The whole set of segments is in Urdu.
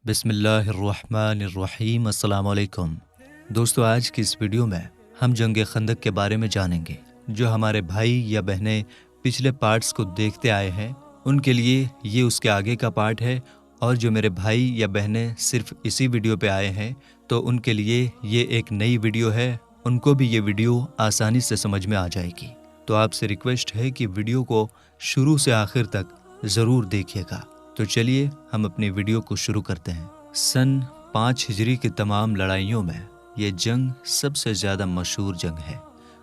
بسم اللہ الرحمن الرحیم۔ السلام علیکم دوستو، آج کی اس ویڈیو میں ہم جنگ خندق کے بارے میں جانیں گے۔ جو ہمارے بھائی یا بہنیں پچھلے پارٹس کو دیکھتے آئے ہیں ان کے لیے یہ اس کے آگے کا پارٹ ہے، اور جو میرے بھائی یا بہنیں صرف اسی ویڈیو پہ آئے ہیں تو ان کے لیے یہ ایک نئی ویڈیو ہے، ان کو بھی یہ ویڈیو آسانی سے سمجھ میں آ جائے گی۔ تو آپ سے ریکویسٹ ہے کہ ویڈیو کو شروع سے آخر تک ضرور دیکھیے گا۔ تو چلیے ہم اپنی ویڈیو کو شروع کرتے ہیں۔ سن 5 ہجری کی تمام لڑائیوں میں یہ جنگ سب سے زیادہ مشہور جنگ ہے،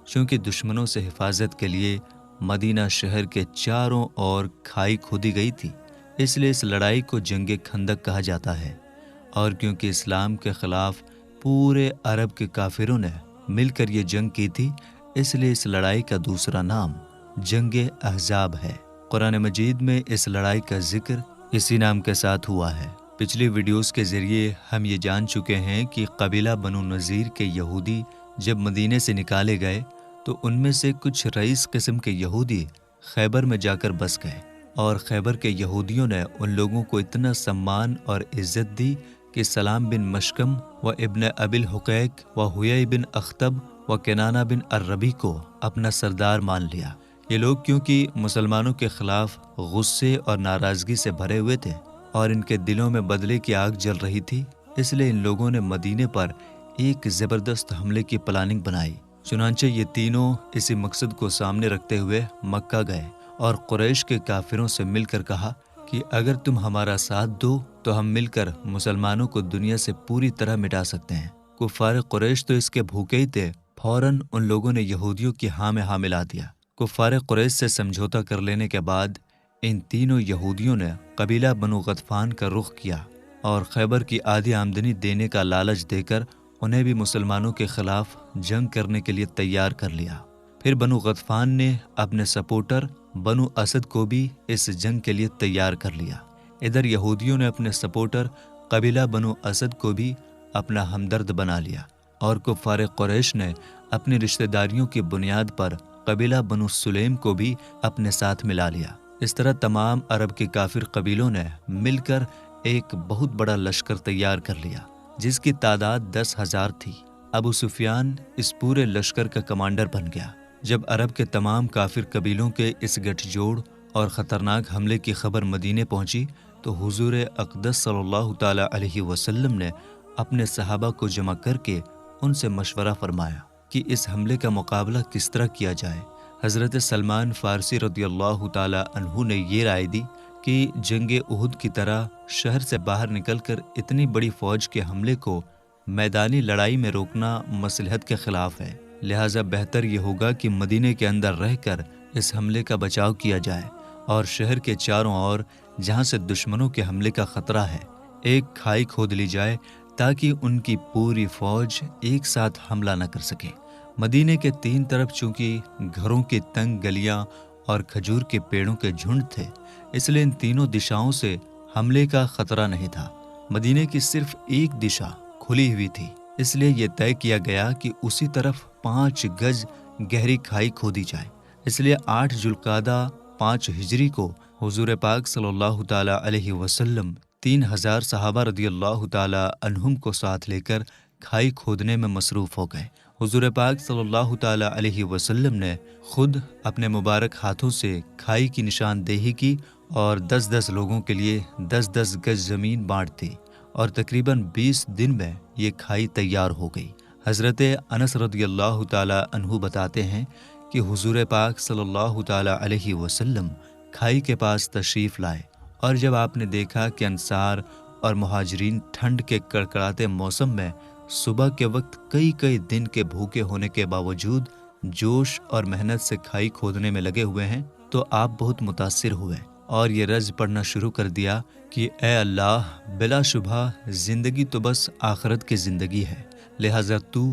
چونکہ دشمنوں سے حفاظت کے لیے مدینہ شہر کے چاروں اور کھائی کھودی گئی تھی، اس لیے اس لڑائی کو جنگ خندق کہا جاتا ہے۔ اور کیونکہ اسلام کے خلاف پورے عرب کے کافروں نے مل کر یہ جنگ کی تھی، اس لیے اس لڑائی کا دوسرا نام جنگ احزاب ہے۔ قرآن مجید میں اس لڑائی کا ذکر اسی نام کے ساتھ ہوا ہے۔ پچھلی ویڈیوز کے ذریعے ہم یہ جان چکے ہیں کہ قبیلہ بنو نذیر کے یہودی جب مدینے سے نکالے گئے تو ان میں سے کچھ رئیس قسم کے یہودی خیبر میں جا کر بس گئے، اور خیبر کے یہودیوں نے ان لوگوں کو اتنا سمان اور عزت دی کہ سلام بن مشکم و ابن ابی الحقیق و حیی بن اخطب و کنانہ بن الربی کو اپنا سردار مان لیا۔ یہ لوگ کیونکہ مسلمانوں کے خلاف غصے اور ناراضگی سے بھرے ہوئے تھے اور ان کے دلوں میں بدلے کی آگ جل رہی تھی، اس لیے ان لوگوں نے مدینے پر ایک زبردست حملے کی پلاننگ بنائی۔ چنانچہ یہ تینوں اسی مقصد کو سامنے رکھتے ہوئے مکہ گئے اور قریش کے کافروں سے مل کر کہا کہ اگر تم ہمارا ساتھ دو تو ہم مل کر مسلمانوں کو دنیا سے پوری طرح مٹا سکتے ہیں۔ کفار قریش تو اس کے بھوکے ہی تھے، فوراً ان لوگوں نے یہودیوں کی ہاں میں ہاں ملا دیا۔ کفار قریش سے سمجھوتا کر لینے کے بعد ان تینوں یہودیوں نے قبیلہ بنو غطفان کا رخ کیا اور خیبر کی آدھی آمدنی دینے کا لالچ دے کر انہیں بھی مسلمانوں کے خلاف جنگ کرنے کے لیے تیار کر لیا۔ پھر بنو غطفان نے اپنے سپورٹر بنو اسد کو بھی اس جنگ کے لیے تیار کر لیا۔ ادھر یہودیوں نے اپنے سپورٹر قبیلہ بنو اسد کو بھی اپنا ہمدرد بنا لیا، اور کفار قریش نے اپنی رشتہ داریوں کی بنیاد پر قبیلہ بنو سلیم کو بھی اپنے ساتھ ملا لیا۔ اس طرح تمام عرب کے کافر قبیلوں نے مل کر ایک بہت بڑا لشکر تیار کر لیا، جس کی تعداد 10,000 تھی۔ ابو سفیان اس پورے لشکر کا کمانڈر بن گیا۔ جب عرب کے تمام کافر قبیلوں کے اس گٹھ جوڑ اور خطرناک حملے کی خبر مدینے پہنچی تو حضور اقدس صلی اللہ تعالی علیہ وسلم نے اپنے صحابہ کو جمع کر کے ان سے مشورہ فرمایا کہ اس حملے کا مقابلہ کس طرح کیا جائے۔ حضرت سلمان فارسی رضی اللہ تعالی عنہ نے یہ رائے دی کہ جنگ احد کی طرح شہر سے باہر نکل کر اتنی بڑی فوج کے حملے کو میدانی لڑائی میں روکنا مصلحت کے خلاف ہے، لہٰذا بہتر یہ ہوگا کہ مدینے کے اندر رہ کر اس حملے کا بچاؤ کیا جائے، اور شہر کے چاروں اور جہاں سے دشمنوں کے حملے کا خطرہ ہے ایک کھائی کھود لی جائے تاکہ ان کی پوری فوج ایک ساتھ حملہ نہ کر سکے۔ مدینے کے 3 طرف چونکہ گھروں کی تنگ گلیاں اور کھجور کے پیڑوں کے جھنڈ تھے، اس لیے ان تینوں دشاؤں سے حملے کا خطرہ نہیں تھا۔ مدینے کی صرف ایک دشا کھلی ہوئی تھی، اس لیے یہ طے کیا گیا کہ اسی طرف 5 گز گہری کھائی کھودی جائے۔ اس لیے 8 ذوالقعدہ 5 ہجری کو حضور پاک صلی اللہ تعالی علیہ وسلم 3,000 صحابہ رضی اللہ تعالی عنہم کو ساتھ لے کر کھائی کھودنے میں مصروف ہو گئے۔ حضور پاک صلی اللہ تعالی علیہ وسلم نے خود اپنے مبارک ہاتھوں سے کھائی کی نشاندہی کی اور 10-10 لوگوں کے لیے 10-10 گز زمین بانٹ دی، اور تقریباً 20 دن میں یہ کھائی تیار ہو گئی۔ حضرت انس رضی اللہ تعالی عنہ بتاتے ہیں کہ حضور پاک صلی اللہ تعالی علیہ وسلم کھائی کے پاس تشریف لائے، اور جب آپ نے دیکھا کہ انصار اور مہاجرین ٹھنڈ کے کڑکڑاتے موسم میں صبح کے وقت کئی دن کے بھوکے ہونے کے باوجود جوش اور محنت سے کھائی کھودنے میں لگے ہوئے ہیں تو آپ بہت متاثر ہوئے اور یہ رز پڑھنا شروع کر دیا کہ اے اللہ، بلا شبہ زندگی تو بس آخرت کی زندگی ہے، لہٰذا تو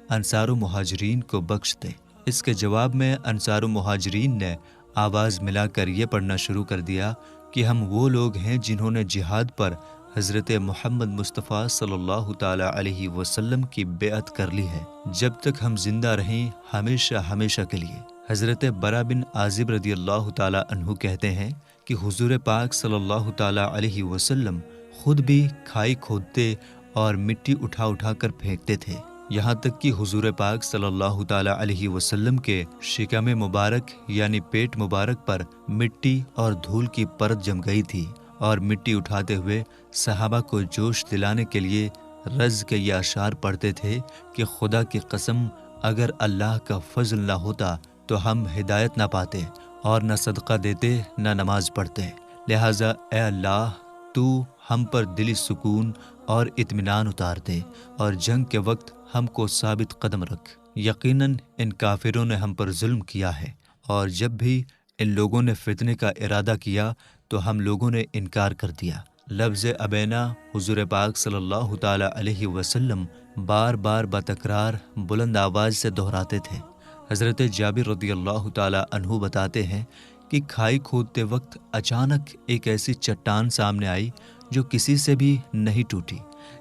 انصار و مہاجرین کو بخش دے۔ اس کے جواب میں انصار و مہاجرین نے آواز ملا کر یہ پڑھنا شروع کر دیا کہ ہم وہ لوگ ہیں جنہوں نے جہاد پر حضرت محمد مصطفیٰ صلی اللہ تعالی علیہ وسلم کی بیعت کر لی ہے، جب تک ہم زندہ رہیں ہمیشہ کے لیے۔ حضرت برا بن عازب رضی اللہ تعالی عنہ کہتے ہیں کہ حضور پاک صلی اللہ تعالی علیہ وسلم خود بھی کھائی کھودتے اور مٹی اٹھا اٹھا کر پھینکتے تھے، یہاں تک کہ حضور پاک صلی اللہ تعالی علیہ وسلم کے شکم مبارک یعنی پیٹ مبارک پر مٹی اور دھول کی پرت جم گئی تھی، اور مٹی اٹھاتے ہوئے صحابہ کو جوش دلانے کے لیے رز کے یہ اشعار پڑھتے تھے کہ خدا کی قسم اگر اللہ کا فضل نہ ہوتا تو ہم ہدایت نہ پاتے اور نہ صدقہ دیتے نہ نماز پڑھتے، لہٰذا اے اللہ تو ہم پر دلی سکون اور اطمینان اتار دے اور جنگ کے وقت ہم کو ثابت قدم رکھ۔ یقیناً ان کافروں نے ہم پر ظلم کیا ہے، اور جب بھی ان لوگوں نے فتنے کا ارادہ کیا تو ہم لوگوں نے انکار کر دیا۔ لفظ ابینا حضور پاک صلی اللہ تعالی علیہ وسلم بار بار بتکرار بلند آواز سے دہراتے تھے۔ حضرت جابر رضی اللہ تعالی عنہ بتاتے ہیں کہ کھائی کھودتے وقت اچانک ایک ایسی چٹان سامنے آئی جو کسی سے بھی نہیں ٹوٹی۔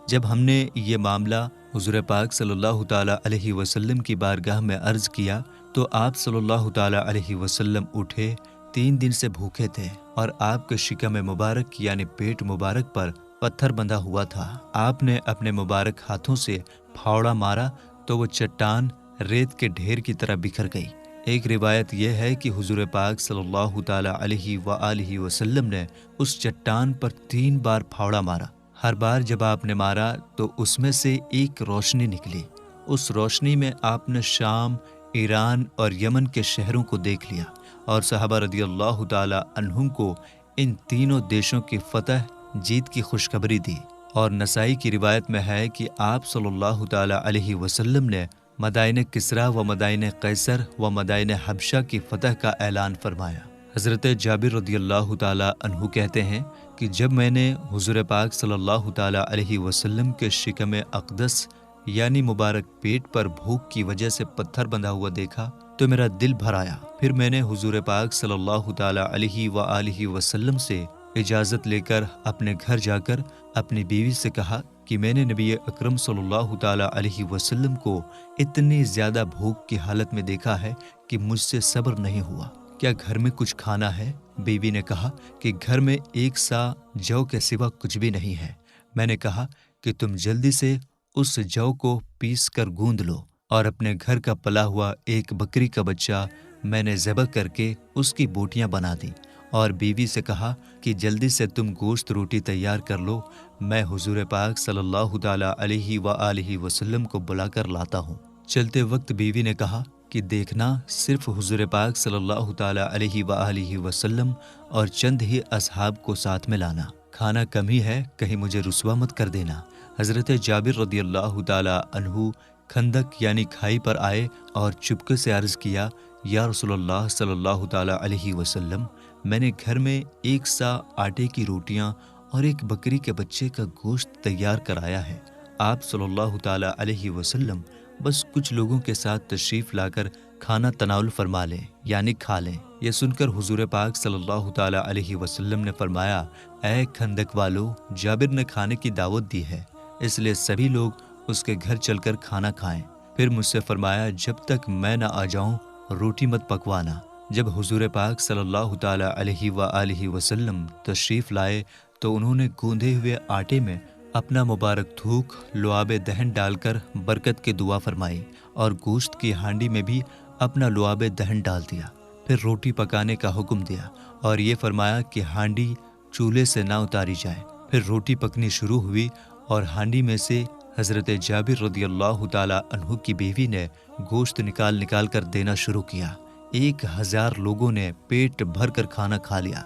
جب ہم نے یہ معاملہ حضور پاک صلی اللہ تعالی علیہ وسلم کی بارگاہ میں عرض کیا تو آپ صلی اللہ تعالی علیہ وسلم اٹھے، 3 دن سے بھوکے تھے اور آپ کے شکم مبارک یعنی پیٹ مبارک پر پتھر بندھا ہوا تھا۔ آپ نے اپنے مبارک ہاتھوں سے پھاوڑا مارا تو وہ چٹان ریت کے ڈھیر کی طرح بکھر گئی۔ ایک روایت یہ ہے کہ حضور پاک صلی اللہ تعالی علیہ وآلہ وسلم نے اس چٹان پر 3 بار پھاوڑا مارا۔ ہر بار جب آپ نے مارا تو اس میں سے ایک روشنی نکلی۔ اس روشنی میں آپ نے شام، ایران اور یمن کے شہروں کو دیکھ لیا اور صحابہ رضی اللہ تعالی عنہم کو ان تینوں دیشوں کی فتح جیت کی خوشخبری دی۔ اور نسائی کی روایت میں ہے کہ آپ صلی اللہ تعالی علیہ وسلم نے مدائن کسریٰ و مدائن قیصر و مدائن حبشہ کی فتح کا اعلان فرمایا۔ حضرت جابر رضی اللہ تعالی عنہ کہتے ہیں کہ جب میں نے حضور پاک صلی اللہ تعالی علیہ وسلم کے شکم اقدس یعنی مبارک پیٹ پر بھوک کی وجہ سے پتھر بندھا ہوا دیکھا تو میرا دل بھر آیا۔ پھر میں نے حضور پاک صلی اللہ تعالی علیہ وآلہ وسلم سے اجازت لے کر اپنے گھر جا کر اپنی بیوی سے کہا کہ میں نے نبی اکرم صلی اللہ تعالی علیہ وسلم کو اتنی زیادہ بھوک کی حالت میں دیکھا ہے کہ مجھ سے صبر نہیں ہوا، کیا گھر میں کچھ کھانا ہے؟ بیوی نے کہا کہ گھر میں 1 سا جو کے سوا کچھ بھی نہیں ہے۔ میں نے کہا کہ تم جلدی سے اس جو کو پیس کر گوندھ لو، اور اپنے گھر کا پلا ہوا ایک بکری کا بچہ میں نے ذبح کر کے اس کی بوٹیاں بنا دی، اور بیوی سے کہا کہ جلدی سے تم گوشت روٹی تیار کر لو، میں حضور پاک صلی اللہ تعالی علیہ وآلہ وسلم کو بلا کر لاتا ہوں۔ چلتے وقت بیوی نے کہا کہ دیکھنا صرف حضور پاک صلی اللہ تعالی علیہ وآلہ وسلم اور چند ہی اصحاب کو ساتھ میں لانا، کھانا کم ہی ہے، کہیں مجھے رسوا مت کر دینا۔ حضرت جابر رضی اللہ تعالی عنہ خندق یعنی کھائی پر آئے اور چپکے سے عرض کیا، یا رسول اللہ صلی اللہ تعالی علیہ وسلم، میں نے گھر میں 1 سا آٹے کی روٹیاں اور ایک بکری کے بچے کا گوشت تیار کرایا ہے، آپ صلی اللہ تعالی علیہ وسلم بس کچھ لوگوں کے ساتھ تشریف لا کر کھانا تناول فرما لیں یعنی کھا لیں۔ یہ سن کر حضور پاک صلی اللہ تعالی علیہ وسلم نے فرمایا، اے خندق والو، جابر نے کھانے کی دعوت دی ہے، اس لیے سبھی لوگ اس کے گھر چل کر کھانا کھائیں۔ پھر مجھ سے فرمایا، جب تک میں نہ آ جاؤں روٹی مت پکوانا۔ جب حضور پاک صلی اللہ تعالی علیہ وآلہ وسلم تشریف لائے تو انہوں نے گوندھے ہوئے آٹے میں اپنا مبارک تھوک لعاب دہن ڈال کر برکت کی دعا فرمائی، اور گوشت کی ہانڈی میں بھی اپنا لعاب دہن ڈال دیا۔ پھر روٹی پکانے کا حکم دیا اور یہ فرمایا کہ ہانڈی چولہے سے نہ اتاری جائے۔ پھر روٹی پکنی شروع ہوئی اور ہانڈی میں سے حضرت جابر رضی اللہ تعالی عنہ کی بیوی نے گوشت نکال کر دینا شروع کیا۔ 1000 لوگوں نے پیٹ بھر کر کھانا کھا لیا،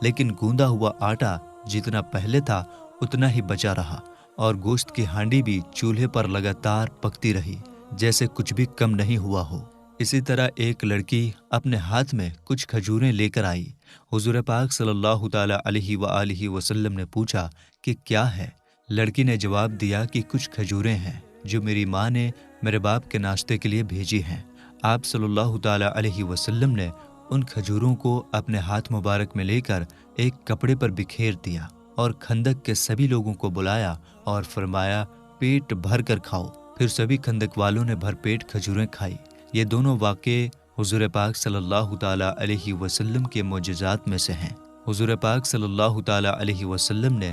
لیکن گوندا ہوا آٹا جتنا پہلے تھا اتنا ہی بچا رہا، اور گوشت کی ہانڈی بھی چولہے پر لگاتار پکتی رہی جیسے کچھ بھی کم نہیں ہوا ہو۔ اسی طرح ایک لڑکی اپنے ہاتھ میں کچھ کھجوریں لے کر آئی۔ حضور پاک صلی اللہ تعالی علیہ وآلہ وسلم نے پوچھا کہ کیا ہے؟ لڑکی نے جواب دیا کہ کچھ کھجوریں ہیں جو میری ماں نے میرے باپ کے ناشتے کے لیے بھیجی ہیں۔ آپ صلی اللہ تعالی علیہ وسلم نے ان کھجوروں کو اپنے ہاتھ مبارک میں لے کر ایک کپڑے پر بکھیر دیا اور خندق کے سبھی لوگوں کو بلایا اور فرمایا، پیٹ بھر کر کھاؤ۔ پھر سبھی خندق والوں نے بھر پیٹ کھجوریں کھائی۔ یہ دونوں واقعے حضور پاک صلی اللہ تعالی علیہ وسلم کے معجزات میں سے ہیں۔ حضور پاک صلی اللہ تعالی علیہ وسلم نے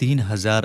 3000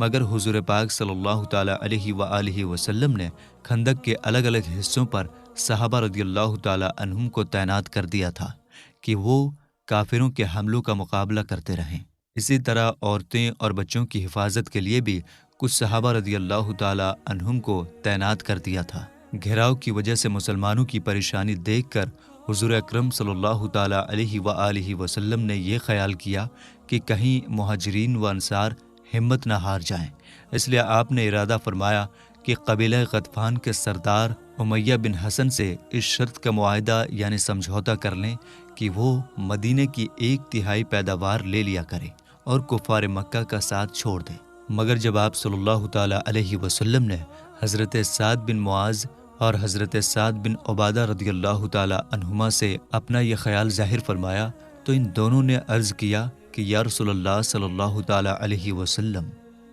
مگر حضور پاک صلی اللہ تعالیٰ علیہ وآلہ وسلم نے خندق کے الگ الگ حصوں پر صحابہ رضی اللہ تعالیٰ عنہم کو تعینات کر دیا تھا کہ وہ کافروں کے حملوں کا مقابلہ کرتے رہیں۔ اسی طرح عورتیں اور بچوں کی حفاظت کے لیے بھی کچھ صحابہ رضی اللہ تعالیٰ عنہم کو تعینات کر دیا تھا۔ گھیراؤ کی وجہ سے مسلمانوں کی پریشانی دیکھ کر حضور اکرم صلی اللہ تعالیٰ علیہ وآلہ وسلم نے یہ خیال کیا کہ کہیں مہاجرین و انصار ہمت نہ ہار جائیں، اس لیے آپ نے ارادہ فرمایا کہ قبیلہ غطفان کے سردار امیہ بن حسن سے اس شرط کا معاہدہ یعنی سمجھوتا کر لیں کہ وہ مدینے کی 1/3 پیداوار لے لیا کرے اور کفار مکہ کا ساتھ چھوڑ دے۔ مگر جب آپ صلی اللہ تعالیٰ علیہ وسلم نے حضرت سعد بن معاذ اور حضرت سعد بن عبادہ رضی اللہ تعالیٰ عنہما سے اپنا یہ خیال ظاہر فرمایا تو ان دونوں نے عرض کیا کہ یا رسول اللہ صلی اللہ تعالیٰ علیہ وسلم،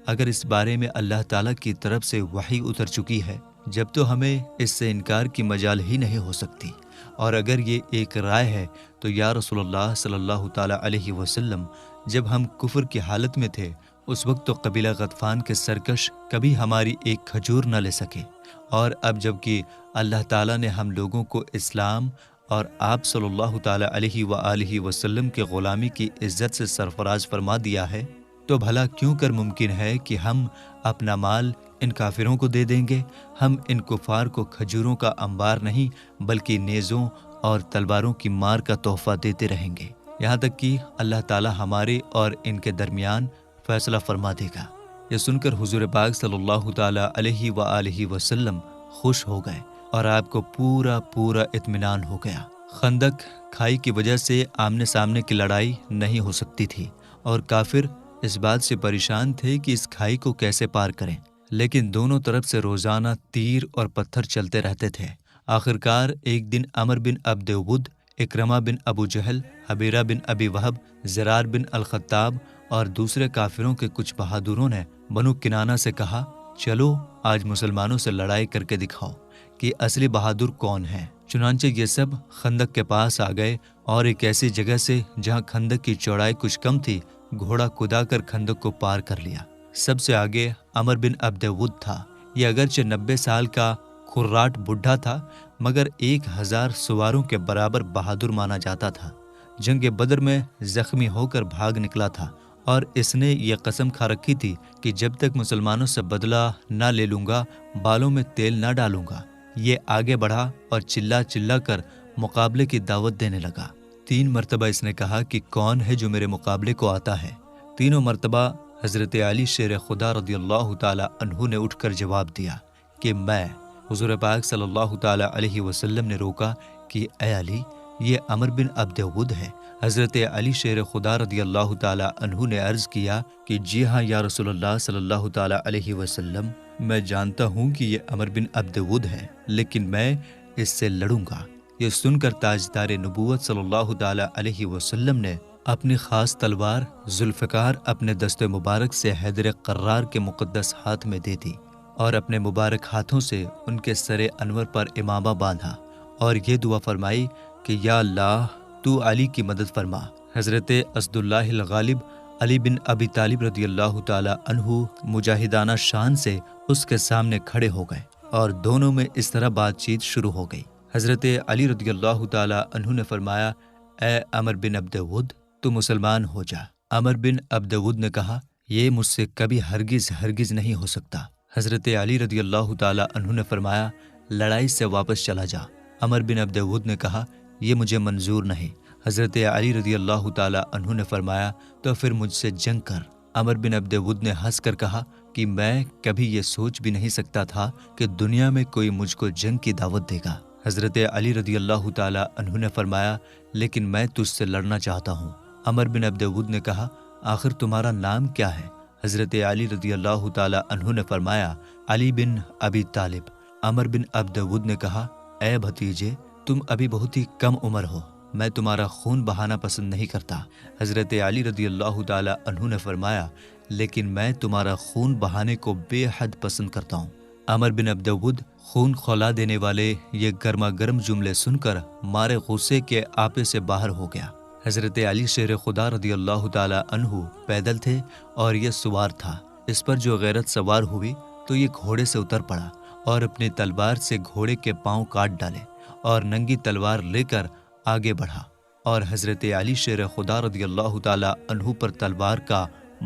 اگر اس بارے میں اللہ تعالیٰ کی طرف سے وحی اتر چکی ہے جب تو ہمیں اس سے انکار کی مجال ہی نہیں ہو سکتی، اور اگر یہ ایک رائے ہے تو یا رسول اللہ صلی اللہ تعالیٰ علیہ وسلم، جب ہم کفر کی حالت میں تھے اس وقت تو قبیلہ غطفان کے سرکش کبھی ہماری ایک کھجور نہ لے سکے، اور اب جب کہ اللہ تعالیٰ نے ہم لوگوں کو اسلام اور آپ صلی اللہ تعالیٰ علیہ وآلہ وسلم کے غلامی کی عزت سے سرفراز فرما دیا ہے، تو بھلا کیوں کر ممکن ہے کہ ہم اپنا مال ان کافروں کو دے دیں گے؟ ہم ان کفار کو کھجوروں کا انبار نہیں بلکہ نیزوں اور تلواروں کی مار کا تحفہ دیتے رہیں گے، یہاں تک کہ اللہ تعالیٰ ہمارے اور ان کے درمیان فیصلہ فرما دے گا۔ یہ سن کر حضور پاک صلی اللہ تعالیٰ علیہ وآلہ وسلم خوش ہو گئے اور آپ کو پورا اطمینان ہو گیا۔ خندق کھائی کی وجہ سے آمنے سامنے کی لڑائی نہیں ہو سکتی تھی اور کافر اس بات سے پریشان تھے کہ اس کھائی کو کیسے پار کریں، لیکن دونوں طرف سے روزانہ تیر اور پتھر چلتے رہتے تھے۔ آخرکار ایک دن عمر بن عبد ود، اکرمہ بن ابو جہل، حبیرہ بن ابی وہب، زرار بن الخطاب اور دوسرے کافروں کے کچھ بہادروں نے بنو کنانہ سے کہا، چلو آج مسلمانوں سے لڑائی کر کے دکھاؤ کہ اصلی بہادر کون ہیں۔ چنانچہ یہ سب خندق کے پاس آ گئے اور ایک ایسی جگہ سے جہاں خندق کی چوڑائی کچھ کم تھی گھوڑا کدا کر خندق کو پار کر لیا۔ سب سے آگے عمر بن عبد ود تھا۔ یہ اگرچہ 90 سال کا کھراٹ بڈھا تھا مگر 1000 سواروں کے برابر بہادر مانا جاتا تھا۔ جنگ بدر میں زخمی ہو کر بھاگ نکلا تھا اور اس نے یہ قسم کھا رکھی تھی کہ جب تک مسلمانوں سے بدلہ نہ لے لوں گا بالوں میں تیل نہ ڈالوں گا۔ یہ آگے بڑھا اور چلا کر مقابلے کی دعوت دینے لگا۔ 3 مرتبہ اس نے کہا کہ کون ہے جو میرے مقابلے کو آتا ہے؟ تینوں مرتبہ حضرت علی شیر خدا رضی اللہ تعالی عنہ نے اٹھ کر جواب دیا کہ میں۔ حضور پاک صلی اللہ تعالی علیہ وسلم نے روکا کہ اے علی، یہ عمر بن عبد ود ہے۔ حضرت علی شیر خدا رضی اللہ تعالی عنہ نے عرض کیا کہ جی ہاں یا رسول اللہ صلی اللہ تعالی علیہ وسلم، میں جانتا ہوں کہ یہ عمر بن عبد ود ہے، لیکن میں اس سے لڑوں گا۔ یہ سن کر تاجدار نبوت صلی اللہ تعالی علیہ وسلم نے اپنی خاص تلوار ذوالفقار اپنے دست مبارک سے حیدر قرار کے مقدس ہاتھ میں دے دی اور اپنے مبارک ہاتھوں سے ان کے سر انور پر امامہ باندھا اور یہ دعا فرمائی کہ یا اللہ تو علی کی مدد فرما۔ حضرت اسد اللہ الغالب علی بن ابی طالب رضی اللہ تعالی عنہ مجاہدانہ شان سے اس کے سامنے کھڑے ہو گئے اور دونوں میں اس طرح بات چیت شروع ہو گئی۔ حضرت علی رضی اللہ تعالی عنہ نے فرمایا، اے عمر بن عبد ود، تو مسلمان ہو جا۔ عمر بن عبد ود نے کہا، یہ مجھ سے کبھی ہرگز نہیں ہو سکتا۔ حضرت علی رضی اللہ تعالی عنہ نے فرمایا، لڑائی سے واپس چلا جا۔ عمر بن عبد ود نے کہا، یہ مجھے منظور نہیں۔ حضرت علی رضی اللہ تعالی عنہ نے فرمایا، تو پھر مجھ سے جنگ کر۔ عمر بن عبد ود نے ہنس کر کہا کہ میں کبھی یہ سوچ بھی نہیں سکتا تھا کہ دنیا میں کوئی مجھ کو جنگ کی دعوت دے گا۔ حضرت علی رضی اللہ تعالی عنہ نے فرمایا، لیکن میں تجھ سے لڑنا چاہتا ہوں۔ عمر بن عبد ود نے کہا، آخر تمہارا نام کیا ہے؟ حضرت علی رضی اللہ تعالی عنہ نے فرمایا، علی بن ابی طالب۔ عمر بن عبد ود نے کہا، اے بھتیجے، تم ابھی بہت ہی کم عمر ہو، میں تمہارا خون بہانا پسند نہیں کرتا۔ حضرت علی رضی اللہ تعالی عنہ نے فرمایا، لیکن میں تمہارا خون بہانے کو بے حد پسند کرتا ہوں۔ عمر بن عبد ود خون کھولا دینے والے یہ گرما گرم جملے سن کر مارے غصے کے آپے سے باہر ہو گیا۔ حضرت علی شیر خدا رضی اللہ تعالی عنہ پیدل تھے اور یہ سوار تھا، اس پر جو غیرت سوار ہوئی تو یہ گھوڑے سے اتر پڑا اور اپنی تلوار سے گھوڑے کے پاؤں کاٹ ڈالے اور ننگی تلوار لے کر آگے بڑھا اور حضرت علی شیر خدا رضی اللہ تعالی عنہ پر تلوار کا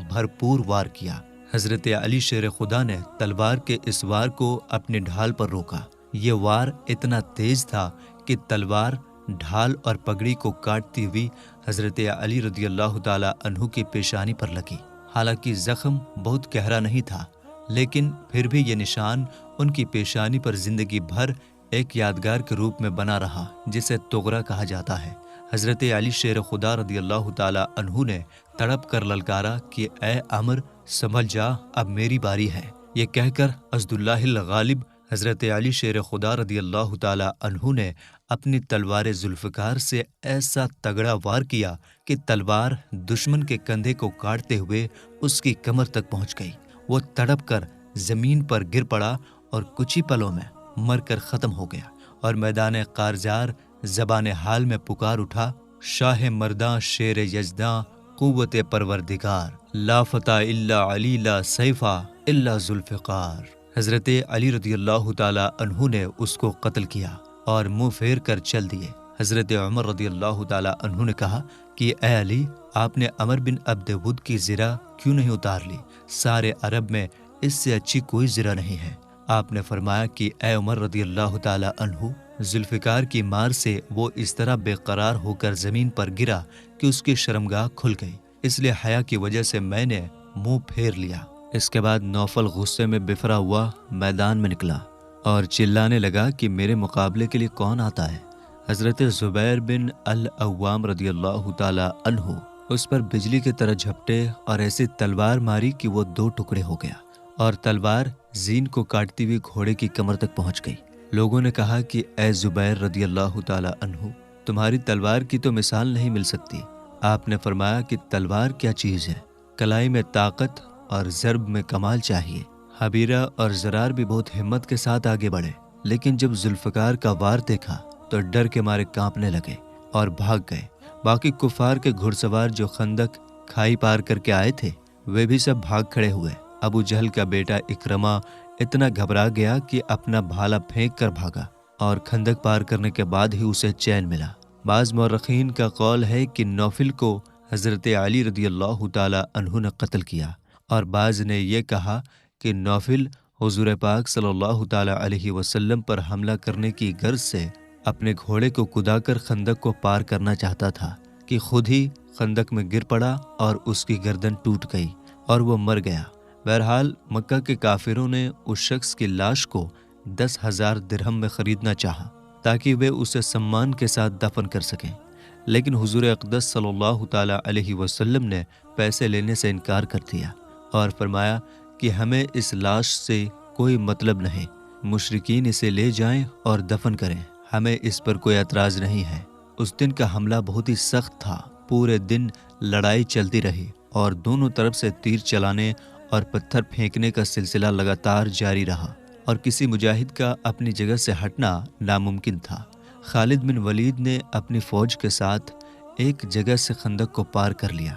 بھرپور وار کیا۔ حضرت علی شیر خدا نے تلوار کے اس وار کو اپنی ڈھال پر روکا۔ یہ وار اتنا تیز تھا کہ تلوار ڈھال اور پگڑی کو کاٹتی ہوئی حضرت علی رضی اللہ تعالی عنہ کی پیشانی پر لگی۔ حالانکہ زخم بہت گہرا نہیں تھا، لیکن پھر بھی یہ نشان ان کی پیشانی پر زندگی بھر ایک یادگار کے روپ میں بنا رہا، جسے تغرہ کہا جاتا ہے۔ حضرت علی شیر خدا رضی اللہ تعالی عنہ نے تڑپ کر للکارا کہ اے عمر سنبھل جا، اب میری باری ہے۔ یہ کہہ کر اسد اللہ الغالب حضرت علی شیر خدا رضی اللہ تعالی عنہ نے اپنی تلوار ذوالفقار سے ایسا تگڑا وار کیا کہ تلوار دشمن کے کندھے کو کاٹتے ہوئے اس کی کمر تک پہنچ گئی۔ وہ تڑپ کر زمین پر گر پڑا اور کچھ ہی پلوں میں مر کر ختم ہو گیا، اور میدان کارزار زبان حال میں پکار اٹھا، شاہ مرداں شیر یزداں قوت پروردگار، لا فتح الا علی لا سیفا الا ذوالفقار۔ حضرت علی رضی اللہ تعالی عنہ نے اس کو قتل کیا اور منہ پھیر کر چل دیے۔ حضرت عمر رضی اللہ تعالی عنہ نے کہا کہ اے علی، آپ نے عمر بن عبد ود کی زرہ کیوں نہیں اتار لی؟ سارے عرب میں اس سے اچھی کوئی زرہ نہیں ہے۔ آپ نے فرمایا کہ اے عمر رضی اللہ تعالی عنہ، ذوالفقار کی مار سے وہ اس طرح بے قرار ہو کر زمین پر گرا کہ اس کی شرمگاہ کھل گئی، اس لیے حیا کی وجہ سے میں نے منہ پھیر لیا۔ اس کے بعد نوفل غصے میں بفرا ہوا میدان میں نکلا اور چلانے لگا کہ میرے مقابلے کے لیے کون آتا ہے؟ حضرت زبیر بن العوام رضی اللہ تعالی عنہ اس پر بجلی کی طرح جھپٹے اور ایسی تلوار ماری کہ وہ دو ٹکڑے ہو گیا اور تلوار زین کو کاٹتی ہوئی گھوڑے کی کمر تک پہنچ گئی۔ لوگوں نے کہا کہ اے زبیر رضی اللہ تعالی عنہ، تمہاری تلوار کی تو مثال نہیں مل سکتی۔ آپ نے فرمایا کہ تلوار کیا چیز ہے؟ کلائی میں طاقت اور ضرب میں کمال چاہیے۔ حبیرہ اور زرار بھی بہت ہمت کے ساتھ آگے بڑھے، لیکن جب ذوالفقار کا وار دیکھا تو ڈر کے مارے کانپنے لگے اور بھاگ گئے۔ باقی کفار کے گھڑ سوار جو خندق کھائی پار کر کے آئے تھے وہ بھی سب بھاگ کھڑے ہوئے۔ ابو جہل کا بیٹا اکرمہ اتنا گھبرا گیا کہ اپنا بھالا پھینک کر بھاگا اور خندق پار کرنے کے بعد ہی اسے چین ملا۔ بعض مورخین کا قول ہے کہ نوفل کو حضرت علی رضی اللہ تعالی عنہ نے قتل کیا، اور بعض نے یہ کہا کہ نوفل حضور پاک صلی اللہ تعالی علیہ وسلم پر حملہ کرنے کی غرض سے اپنے گھوڑے کو کدا کر خندق کو پار کرنا چاہتا تھا کہ خود ہی خندق میں گر پڑا اور اس کی گردن ٹوٹ گئی اور وہ مر گیا۔ بہرحال مکہ کے کافروں نے اس شخص کی لاش کو 10,000 درہم میں خریدنا چاہا تاکہ وہ اسے سمان کے ساتھ دفن کر سکیں، لیکن حضور اقدس صلی اللہ تعالی علیہ وسلم نے پیسے لینے سے انکار کر دیا اور فرمایا کہ ہمیں اس لاش سے کوئی مطلب نہیں، مشرکین اسے لے جائیں اور دفن کریں، ہمیں اس پر کوئی اعتراض نہیں ہے۔ اس دن کا حملہ بہت ہی سخت تھا، پورے دن لڑائی چلتی رہی اور دونوں طرف سے تیر چلانے اور پتھر پھینکنے کا سلسلہ لگاتار جاری رہا، اور کسی مجاہد کا اپنی جگہ سے ہٹنا ناممکن تھا۔ خالد بن ولید نے اپنی فوج کے ساتھ ایک جگہ سے خندق کو پار کر لیا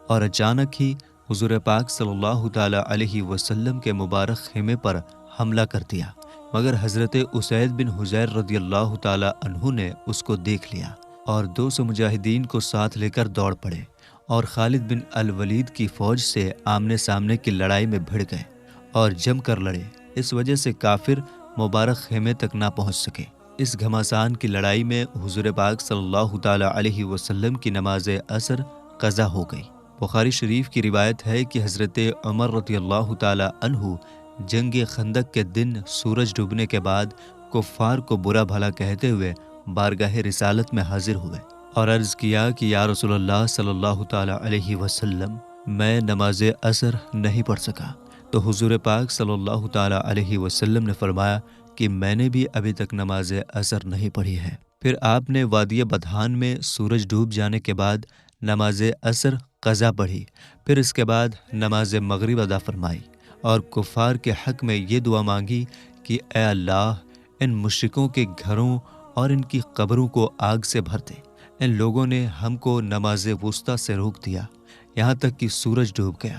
اور اچانک ہی حضور پاک صلی اللہ تعالی علیہ وسلم کے مبارک خیمے پر حملہ کر دیا، مگر حضرت اسید بن حضیر رضی اللہ تعالی عنہ نے اس کو دیکھ لیا اور 200 مجاہدین کو ساتھ لے کر دوڑ پڑے اور خالد بن الولید کی فوج سے آمنے سامنے کی لڑائی میں بھڑ گئے اور جم کر لڑے۔ اس وجہ سے کافر مبارک خیمے تک نہ پہنچ سکے۔ اس گھماسان کی لڑائی میں حضور پاک صلی اللہ تعالی علیہ وسلم کی نماز عصر قضا ہو گئی۔ بخاری شریف کی روایت ہے کہ حضرت عمر رضی اللہ تعالی عنہ جنگ خندق کے دن سورج ڈوبنے کے بعد کفار کو برا بھلا کہتے ہوئے بارگاہ رسالت میں حاضر ہوئے اور عرض کیا کہ یا رسول اللہ صلی اللہ تعالی علیہ وسلم، میں نماز عصر نہیں پڑھ سکا۔ تو حضور پاک صلی اللہ تعالی علیہ وسلم نے فرمایا کہ میں نے بھی ابھی تک نماز عصر نہیں پڑھی ہے۔ پھر آپ نے وادی بدحان میں سورج ڈوب جانے کے بعد نماز عصر قضا پڑھی، پھر اس کے بعد نماز مغرب ادا فرمائی اور کفار کے حق میں یہ دعا مانگی کہ اے اللہ، ان مشرکوں کے گھروں اور ان کی قبروں کو آگ سے بھر دے۔ ان لوگوں نے ہم کو نماز وسطیٰ سے روک دیا یہاں تک کہ سورج ڈوب گیا۔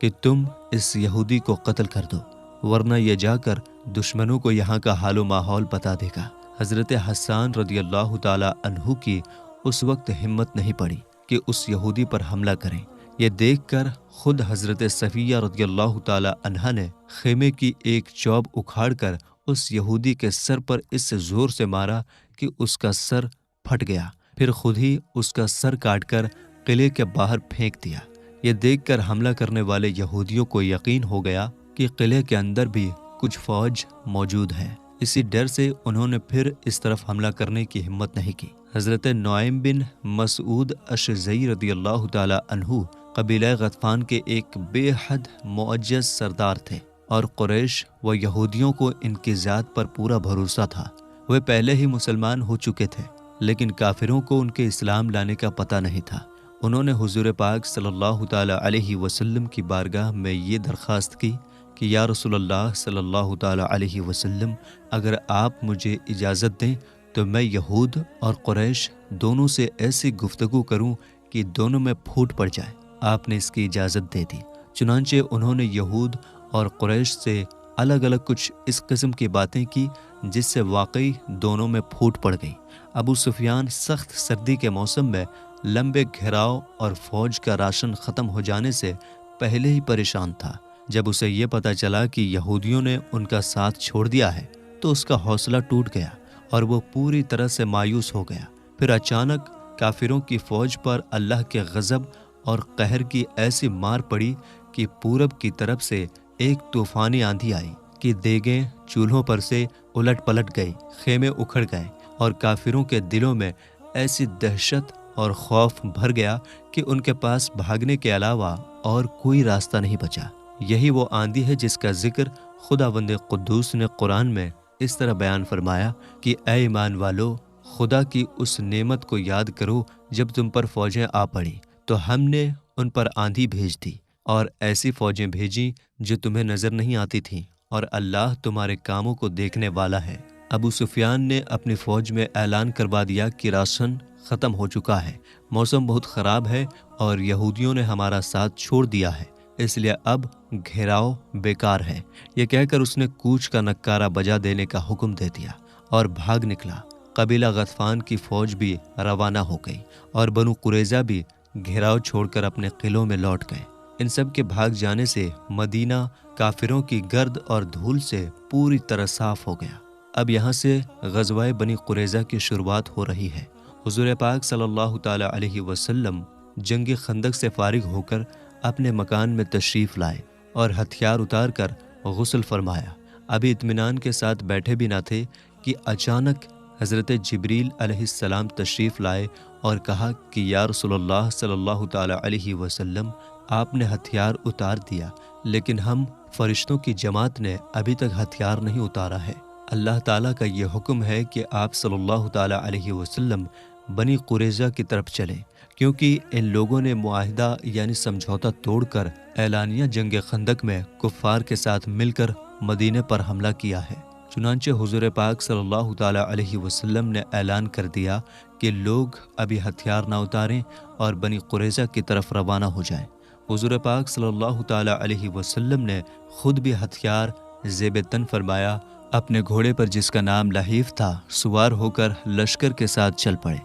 کہ تم اس یہودی کو قتل کر دو، ورنہ یہ جا کر دشمنوں کو یہاں کا حال و ماحول بتا دے گا۔ حضرت حسان رضی اللہ تعالی عنہ کی اس وقت ہمت نہیں پڑی کہ اس یہودی پر حملہ کریں۔ یہ دیکھ کر خود حضرت صفیہ رضی اللہ تعالی عنہا نے خیمے کی ایک چوب اکھاڑ کر اس یہودی کے سر پر اس زور سے مارا کہ اس کا سر پھٹ گیا، پھر خود ہی اس کا سر کاٹ کر قلعے کے باہر پھینک دیا۔ یہ دیکھ کر حملہ کرنے والے یہودیوں کو یقین ہو گیا کہ قلعے کے اندر بھی کچھ فوج موجود ہے، اسی ڈر سے انہوں نے پھر اس طرف حملہ کرنے کی ہمت نہیں کی۔ حضرت نعیم بن مسعود اشزئی رضی اللہ تعالی عنہ قبیلہ غطفان کے ایک بے حد معجز سردار تھے، اور قریش و یہودیوں کو ان کی ذات پر پورا بھروسہ تھا۔ وہ پہلے ہی مسلمان ہو چکے تھے، لیکن کافروں کو ان کے اسلام لانے کا پتہ نہیں تھا۔ انہوں نے حضور پاک صلی اللہ تعالی علیہ وسلم کی بارگاہ میں یہ درخواست کی کہ یا رسول اللہ صلی اللہ تعالی علیہ وسلم، اگر آپ مجھے اجازت دیں تو میں یہود اور قریش دونوں سے ایسی گفتگو کروں کہ دونوں میں پھوٹ پڑ جائے۔ آپ نے اس کی اجازت دے دی۔ چنانچہ انہوں نے یہود اور قریش سے الگ الگ کچھ اس قسم کی باتیں کی جس سے واقعی دونوں میں پھوٹ پڑ گئی۔ ابو سفیان سخت سردی کے موسم میں لمبے گھیراؤ اور فوج کا راشن ختم ہو جانے سے پہلے ہی پریشان تھا۔ جب اسے یہ پتہ چلا کہ یہودیوں نے ان کا ساتھ چھوڑ دیا ہے تو اس کا حوصلہ ٹوٹ گیا اور وہ پوری طرح سے مایوس ہو گیا۔ پھر اچانک کافروں کی فوج پر اللہ کے غضب اور قہر کی ایسی مار پڑی کہ پورب کی طرف سے ایک طوفانی آندھی آئی کہ دیگیں چولہوں پر سے الٹ پلٹ گئی، خیمے اکھڑ گئے، اور کافروں کے دلوں میں ایسی دہشت اور خوف بھر گیا کہ ان کے پاس بھاگنے کے علاوہ اور کوئی راستہ نہیں بچا۔ یہی وہ آندھی ہے جس کا ذکر خداوند قدوس نے قرآن میں اس طرح بیان فرمایا کہ اے ایمان والو، خدا کی اس نعمت کو یاد کرو جب تم پر فوجیں آ پڑی تو ہم نے ان پر آندھی بھیج دی اور ایسی فوجیں بھیجیں جو تمہیں نظر نہیں آتی تھیں، اور اللہ تمہارے کاموں کو دیکھنے والا ہے۔ ابو سفیان نے اپنی فوج میں اعلان کروا دیا کہ راشن ختم ہو چکا ہے، موسم بہت خراب ہے اور یہودیوں نے ہمارا ساتھ چھوڑ دیا ہے، اس لیے اب گھیراؤ بیکار ہے۔ یہ کہہ کر اس نے کوچ کا نکارہ بجا دینے کا حکم دے دیا اور بھاگ نکلا۔ قبیلہ غطفان کی فوج بھی روانہ ہو گئی اور بنو قریظہ بھی گھیراؤ چھوڑ کر اپنے قلعوں میں لوٹ گئے۔ ان سب کے بھاگ جانے سے مدینہ کافروں کی گرد اور دھول سے پوری طرح صاف ہو گیا۔ اب یہاں سے غزوہ بنی قریظہ کی شروعات ہو رہی ہے۔ حضور پاک صلی اللہ تعالی علیہ وسلم جنگ خندق سے فارغ ہو کر اپنے مکان میں تشریف لائے اور ہتھیار اتار کر غسل فرمایا۔ ابھی اطمینان کے ساتھ بیٹھے بھی نہ تھے کہ اچانک حضرت جبریل علیہ السلام تشریف لائے اور کہا کہ یا رسول اللہ صلی اللہ تعالی علیہ وسلم، آپ نے ہتھیار اتار دیا، لیکن ہم فرشتوں کی جماعت نے ابھی تک ہتھیار نہیں اتارا ہے۔ اللہ تعالیٰ کا یہ حکم ہے کہ آپ صلی اللہ تعالی علیہ وسلم بنی قریظہ کی طرف چلیں، کیونکہ ان لوگوں نے معاہدہ یعنی سمجھوتا توڑ کر اعلانیہ جنگ خندق میں کفار کے ساتھ مل کر مدینے پر حملہ کیا ہے۔ چنانچہ حضور پاک صلی اللہ تعالی علیہ وسلم نے اعلان کر دیا کہ لوگ ابھی ہتھیار نہ اتاریں اور بنی قریظہ کی طرف روانہ ہو جائیں۔ حضور پاک صلی اللہ تعالی علیہ وسلم نے خود بھی ہتھیار زیب تن فرمایا، اپنے گھوڑے پر جس کا نام لحیف تھا سوار ہو کر لشکر کے ساتھ چل پڑے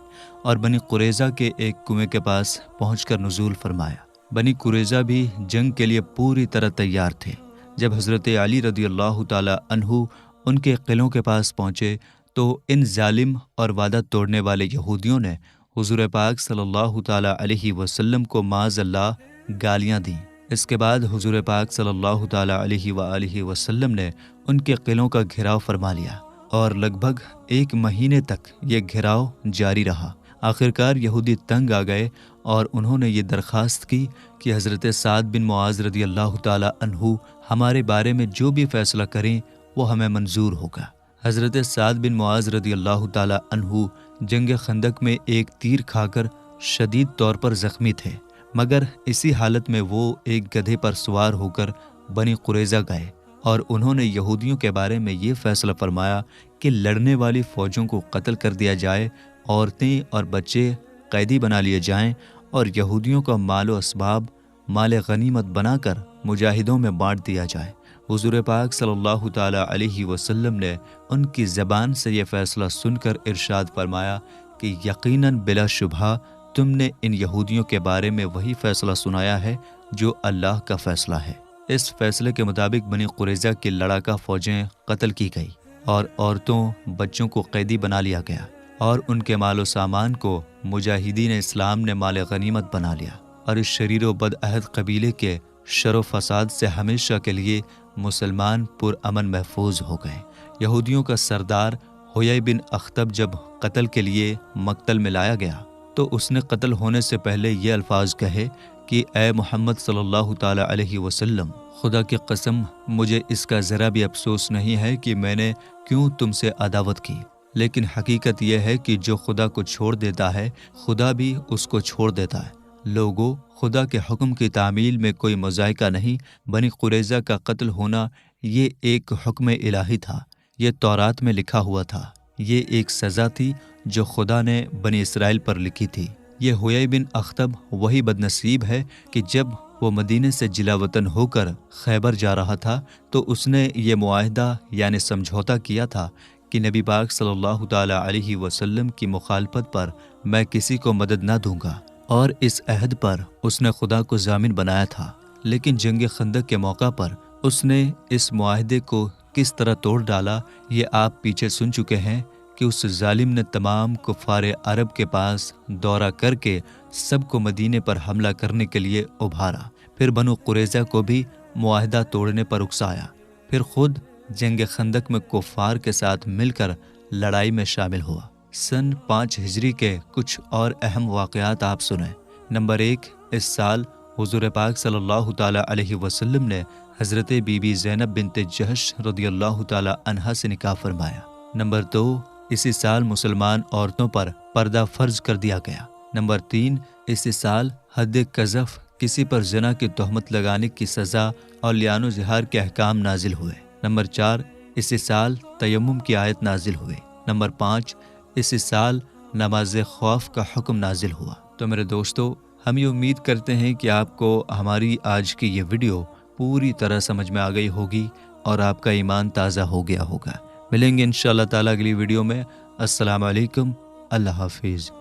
اور بنی قریظہ کے ایک کنویں کے پاس پہنچ کر نزول فرمایا۔ بنی قریظہ بھی جنگ کے لیے پوری طرح تیار تھے۔ جب حضرت علی رضی اللہ تعالی عنہ ان کے قلعوں کے پاس پہنچے تو ان ظالم اور وعدہ توڑنے والے یہودیوں نے حضور پاک صلی اللہ تعالی علیہ وسلم کو معاذ اللہ گالیاں دیں۔ اس کے بعد حضور پاک صلی اللہ تعالی علیہ وآلہ وسلم نے ان کے قلعوں کا گھیراؤ فرما لیا اور لگ بھگ 1 مہینے تک یہ گھیراؤ جاری رہا۔ آخرکار یہودی تنگ آ گئے اور انہوں نے یہ درخواست کی کہ حضرت سعد بن معاذ رضی اللہ تعالی عنہ ہمارے بارے میں جو بھی فیصلہ کریں وہ ہمیں منظور ہوگا۔ حضرت سعد بن معاذ رضی اللہ تعالی عنہ جنگ خندق میں ایک تیر کھا کر شدید طور پر زخمی تھے، مگر اسی حالت میں وہ ایک گدھے پر سوار ہو کر بنی قریظہ گئے اور انہوں نے یہودیوں کے بارے میں یہ فیصلہ فرمایا کہ لڑنے والی فوجوں کو قتل کر دیا جائے، عورتیں اور بچے قیدی بنا لیے جائیں اور یہودیوں کا مال و اسباب مال غنیمت بنا کر مجاہدوں میں بانٹ دیا جائے۔ حضور پاک صلی اللہ تعالیٰ علیہ وسلم نے ان کی زبان سے یہ فیصلہ سن کر ارشاد فرمایا کہ یقیناً بلا شبہ تم نے ان یہودیوں کے بارے میں وہی فیصلہ سنایا ہے جو اللہ کا فیصلہ ہے۔ اس فیصلے کے مطابق بنی قریظہ کی لڑاکا فوجیں قتل کی گئی اور عورتوں بچوں کو قیدی بنا لیا گیا، اور ان کے مال و سامان کو مجاہدین اسلام نے مال غنیمت بنا لیا، اور اس شریر و بدعہد قبیلے کے شر و فساد سے ہمیشہ کے لیے مسلمان پرامن محفوظ ہو گئے۔ یہودیوں کا سردار حیی بن اخطب جب قتل کے لیے مقتل میں لایا گیا تو اس نے قتل ہونے سے پہلے یہ الفاظ کہے کہ اے محمد صلی اللہ تعالیٰ علیہ وسلم، خدا کی قسم مجھے اس کا ذرا بھی افسوس نہیں ہے کہ میں نے کیوں تم سے عداوت کی، لیکن حقیقت یہ ہے کہ جو خدا کو چھوڑ دیتا ہے خدا بھی اس کو چھوڑ دیتا ہے۔ لوگوں، خدا کے حکم کی تعمیل میں کوئی مذائقہ نہیں۔ بنی قریظہ کا قتل ہونا یہ ایک حکم الہی تھا، یہ تورات میں لکھا ہوا تھا، یہ ایک سزا تھی جو خدا نے بنی اسرائیل پر لکھی تھی۔ یہ حیی بن اخطب وہی بدنصیب ہے کہ جب وہ مدینے سے جلا وطن ہو کر خیبر جا رہا تھا تو اس نے یہ معاہدہ یعنی سمجھوتا کیا تھا کہ نبی پاک صلی اللہ تعالیٰ علیہ وسلم کی مخالفت پر میں کسی کو مدد نہ دوں گا، اور اس عہد پر اس نے خدا کو ضامن بنایا تھا۔ لیکن جنگ خندق کے موقع پر اس نے اس معاہدے کو کس طرح توڑ ڈالا یہ آپ پیچھے سن چکے ہیں کہ اس ظالم نے تمام کفار عرب کے پاس دورہ کر کے سب کو مدینے پر حملہ کرنے کے لیے ابھارا، پھر بنو قریظہ کو بھی معاہدہ توڑنے پر اکسایا، پھر خود جنگ خندق میں کفار کے ساتھ مل کر لڑائی میں شامل ہوا۔ سن 5 ہجری کے کچھ اور اہم واقعات آپ سنیں۔ نمبر 1، اس سال حضور پاک صلی اللہ تعالیٰ علیہ وسلم نے حضرت بی بی زینب بنت جہش رضی اللہ تعالیٰ عنہا سے نکاح فرمایا۔ نمبر 2، اسی سال مسلمان عورتوں پر پردہ فرض کر دیا گیا۔ نمبر 3، اسی سال حد قذف، کسی پر زنا کی تہمت لگانے کی سزا اور لیان و زہار کے احکام نازل ہوئے۔ نمبر 4، اسی سال تیمم کی آیت نازل ہوئی۔ نمبر 5، اسی سال نماز خوف کا حکم نازل ہوا۔ تو میرے دوستو، ہم یہ امید کرتے ہیں کہ آپ کو ہماری آج کی یہ ویڈیو پوری طرح سمجھ میں آ گئی ہوگی اور آپ کا ایمان تازہ ہو گیا ہوگا۔ ملیں گے انشاءاللہ تعالیٰ اگلی ویڈیو میں۔ السلام علیکم، اللہ حافظ۔